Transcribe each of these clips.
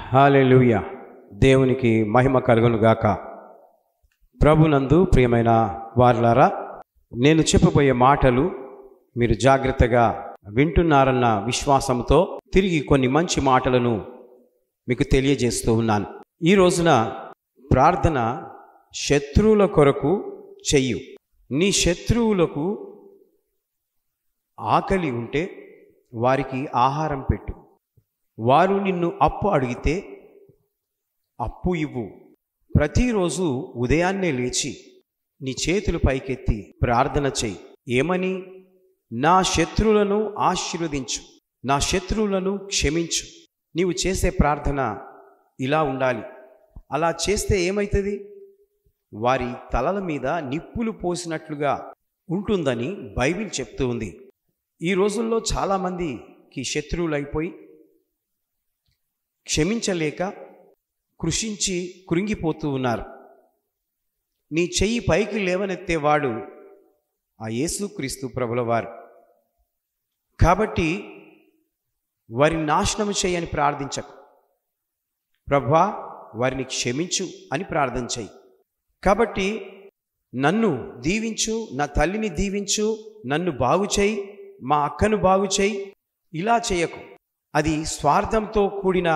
హల్లెలూయా. దేవునికి మహిమ కలుగును గాక. ప్రభునందు ప్రియమైన వారలారా, నేను చెప్పబోయే మాటలు మీరు జాగ్రత్తగా వింటున్నారన్న విశ్వాసంతో తిరిగి కొన్ని మంచి మాటలను మీకు తెలియజేస్తూ ఉన్నాను. ఈ రోజున ప్రార్థన శత్రువుల కొరకు చెయ్యు. నీ శత్రువులకు ఆకలి ఉంటే వారికి ఆహారం పెట్టు. వారు నిన్ను అప్పు అడిగితే అప్పు ఇవ్వు. ప్రతిరోజు ఉదయాన్నే లేచి నీ చేతులు పైకెత్తి ప్రార్థన చెయ్యి. ఏమని? నా శత్రువులను ఆశీర్వదించు, నా శత్రువులను క్షమించు. నీవు చేసే ప్రార్థన ఇలా ఉండాలి. అలా చేస్తే ఏమవుతుంది? వారి తలల మీద నిప్పులు పోసినట్లుగా ఉంటుందని బైబిల్ చెప్తూ ఉంది. ఈ రోజుల్లో చాలామందికి శత్రువులు అయిపోయి క్షమించలేక కృషించి కృంగిపోతూ ఉన్నారు. నీ చెయ్యి పైకి లేవనెత్తేవాడు ఆ యేసుక్రీస్తు ప్రభుల వారు. కాబట్టి వారిని నాశనం చేయని ప్రార్థించకు. ప్రభువా, వారిని క్షమించు అని ప్రార్థన చెయ్యి. కాబట్టి నన్ను దీవించు, నా తల్లిని దీవించు, నన్ను బాగు చేయి, మా అక్కను బాగు చేయి, ఇలా చేయకు. అది స్వార్థంతో కూడిన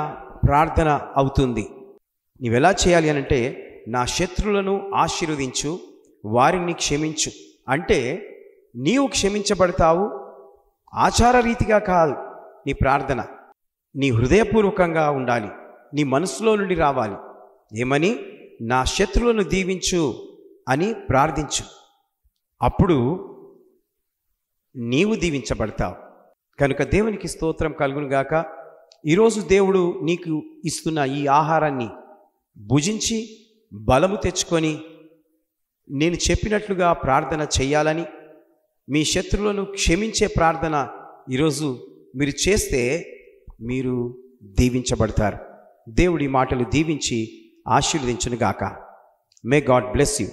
ప్రార్థన అవుతుంది. నీవెలా చేయాలి అనంటే, నా శత్రువులను ఆశీర్వదించు, వారిని క్షమించు. అంటే నీవు క్షమించబడతావు. ఆచార రీతిగా కాదు నీ ప్రార్థన, నీ హృదయపూర్వకంగా ఉండాలి, నీ మనసులో నుండి రావాలి. ఏమని? నా శత్రువులను దీవించు అని ప్రార్థించు. అప్పుడు నీవు దీవించబడతావు. కనుక దేవునికి స్తోత్రం కలుగునుగాక. ఈరోజు దేవుడు నీకు ఇస్తున్న ఈ ఆహారాన్ని భుజించి బలము తెచ్చుకొని నేను చెప్పినట్లుగా ప్రార్థన చెయ్యాలని, మీ శత్రువులను క్షమించే ప్రార్థన ఈరోజు మీరు చేస్తే మీరు దీవించబడతారు. దేవుడి మాటలు దీవించి ఆశీర్వదించునుగాక. May God bless you.